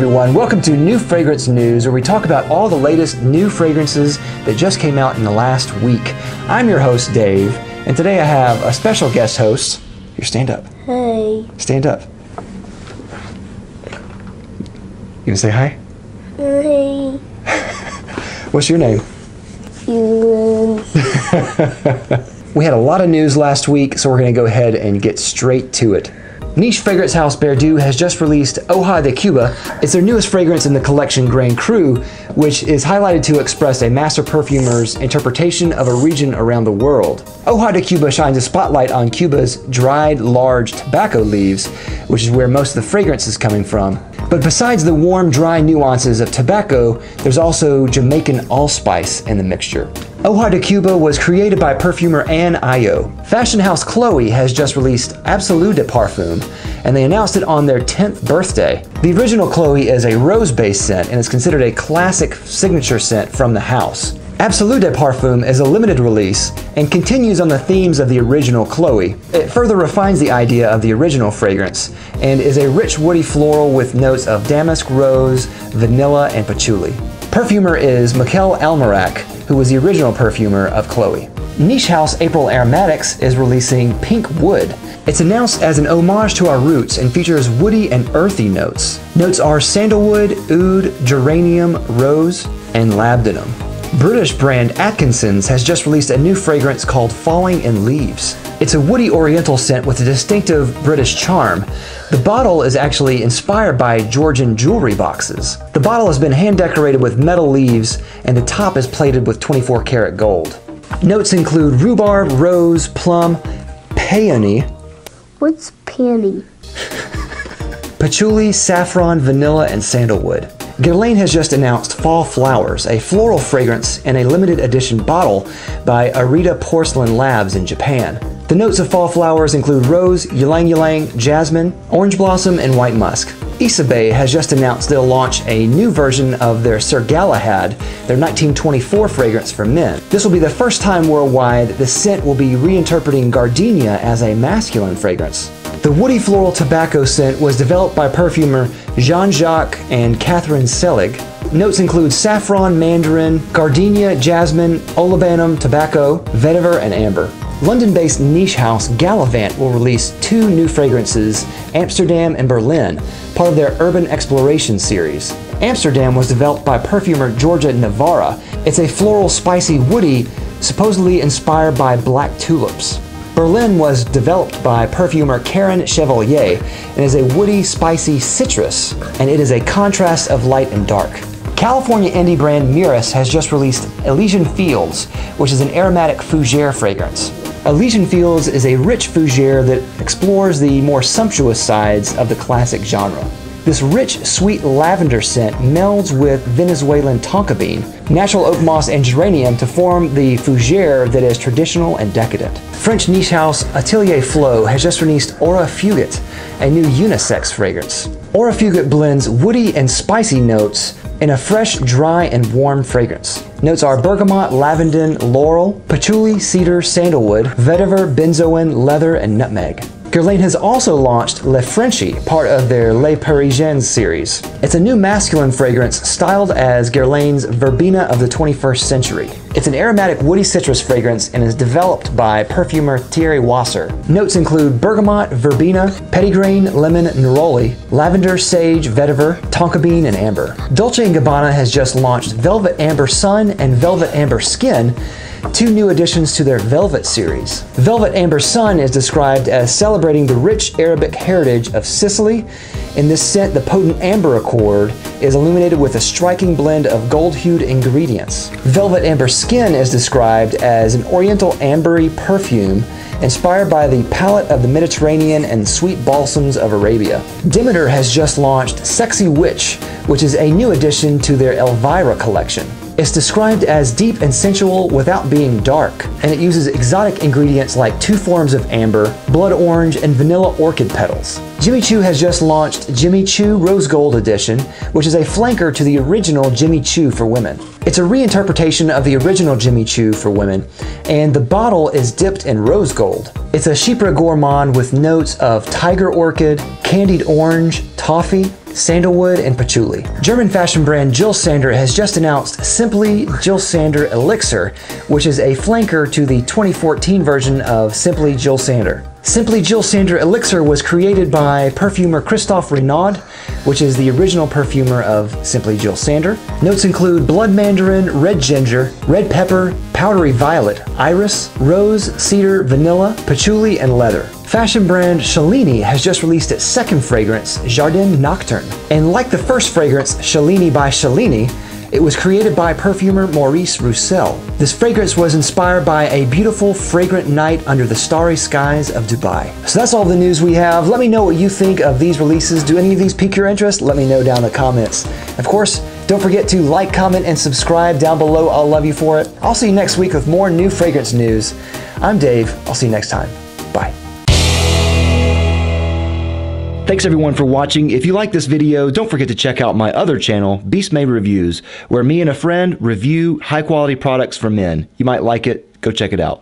everyone, welcome to New Fragrance News, where we talk about all the latest new fragrances that just came out in the last week. I'm your host, Dave, and today I have a special guest host. Here, stand up. Hey. Stand up. You gonna say hi? Hey. What's your name? Ewan. We had a lot of news last week, so we're gonna go ahead and get straight to it. Niche fragrance house Perfume has just released Hoja de Cuba. It's their newest fragrance in the collection Grand Cru, which is highlighted to express a master perfumer's interpretation of a region around the world. Hoja de Cuba shines a spotlight on Cuba's dried large tobacco leaves, which is where most of the fragrance is coming from. But besides the warm, dry nuances of tobacco, there's also Jamaican allspice in the mixture. Hoja de Cuba was created by perfumer Anne Ayo. Fashion house Chloe has just released Absolute de Perfume, and they announced it on their 10th birthday. The original Chloe is a rose-based scent and is considered a classic signature scent from the house. Absolute de Perfume is a limited release and continues on the themes of the original Chloe. It further refines the idea of the original fragrance and is a rich woody floral with notes of damask rose, vanilla, and patchouli. Perfumer is Mikel Almerac, who was the original perfumer of Chloe. Niche house April Aromatics is releasing Pink Wood. It's announced as an homage to our roots and features woody and earthy notes. Notes are sandalwood, oud, geranium, rose, and labdanum. British brand Atkinson's has just released a new fragrance called Falling in Leaves. It's a woody oriental scent with a distinctive British charm. The bottle is actually inspired by Georgian jewelry boxes. The bottle has been hand decorated with metal leaves and the top is plated with 24 karat gold. Notes include rhubarb, rose, plum, peony. What's peony? Patchouli, saffron, vanilla, and sandalwood. Guerlain has just announced Fall Flowers, a floral fragrance in a limited edition bottle by Arita Porcelain Labs in Japan. The notes of Fall Flowers include rose, ylang ylang, jasmine, orange blossom, and white musk. Isabey has just announced they'll launch a new version of their Sir Galahad, their 1924 fragrance for men. This will be the first time worldwide the scent will be reinterpreting gardenia as a masculine fragrance. The woody floral tobacco scent was developed by perfumer Jean-Jacques and Catherine Selig. Notes include saffron, mandarin, gardenia, jasmine, olibanum, tobacco, vetiver, and amber. London-based niche house Gallivant will release two new fragrances, Amsterdam and Berlin, part of their Urban Exploration series. Amsterdam was developed by perfumer Georgia Navarra. It's a floral, spicy, woody, supposedly inspired by black tulips. Berlin was developed by perfumer Karen Chevalier and is a woody, spicy citrus, and it is a contrast of light and dark. California indie brand Miras has just released Elysian Fields, which is an aromatic fougere fragrance. Elysian Fields is a rich fougere that explores the more sumptuous sides of the classic genre. This rich, sweet lavender scent melds with Venezuelan tonka bean, natural oak moss, and geranium to form the fougere that is traditional and decadent. French niche house Atelier Flow has just released Aura Fugit, a new unisex fragrance. Aura Fugit blends woody and spicy notes in a fresh, dry, and warm fragrance. Notes are bergamot, lavender, laurel, patchouli, cedar, sandalwood, vetiver, benzoin, leather, and nutmeg. Guerlain has also launched Le Frenchy, part of their Les Parisiennes series. It's a new masculine fragrance styled as Guerlain's Verbena of the 21st century. It's an aromatic woody citrus fragrance and is developed by perfumer Thierry Wasser. Notes include bergamot, verbena, petitgrain, lemon, neroli, lavender, sage, vetiver, tonka bean, and amber. Dolce & Gabbana has just launched Velvet Amber Sun and Velvet Amber Skin, two new additions to their Velvet series. Velvet Amber Sun is described as celebrating the rich Arabic heritage of Sicily. In this scent, the potent amber accord is illuminated with a striking blend of gold-hued ingredients. Velvet Amber Skin is described as an oriental ambery perfume inspired by the palette of the Mediterranean and sweet balsams of Arabia. Demeter has just launched Sexy Witch, which is a new addition to their Elvira collection. It's described as deep and sensual without being dark, and it uses exotic ingredients like two forms of amber, blood orange, and vanilla orchid petals. Jimmy Choo has just launched Jimmy Choo Rose Gold Edition, which is a flanker to the original Jimmy Choo for women. It's a reinterpretation of the original Jimmy Choo for women, and the bottle is dipped in rose gold. It's a chypre gourmand with notes of tiger orchid, candied orange, toffee, sandalwood, and patchouli. German fashion brand Jill Sander has just announced Simply Jill Sander Elixir, which is a flanker to the 2014 version of Simply Jill Sander. Simply Jill Sander Elixir was created by perfumer Christophe Renaud, which is the original perfumer of Simply Jill Sander. Notes include blood mandarin, red ginger, red pepper, powdery violet, iris, rose, cedar, vanilla, patchouli, and leather. Fashion brand Cellini has just released its second fragrance, Jardin Nocturne. And like the first fragrance, Cellini by Cellini, it was created by perfumer Maurice Roussel. This fragrance was inspired by a beautiful, fragrant night under the starry skies of Dubai. So that's all the news we have. Let me know what you think of these releases. Do any of these pique your interest? Let me know down in the comments. Of course, don't forget to like, comment, and subscribe down below. I'll love you for it. I'll see you next week with more new fragrance news. I'm Dave. I'll see you next time. Bye. Thanks everyone for watching. If you like this video, don't forget to check out my other channel, Beast Made Reviews, where me and a friend review high quality products for men. You might like it. Go check it out.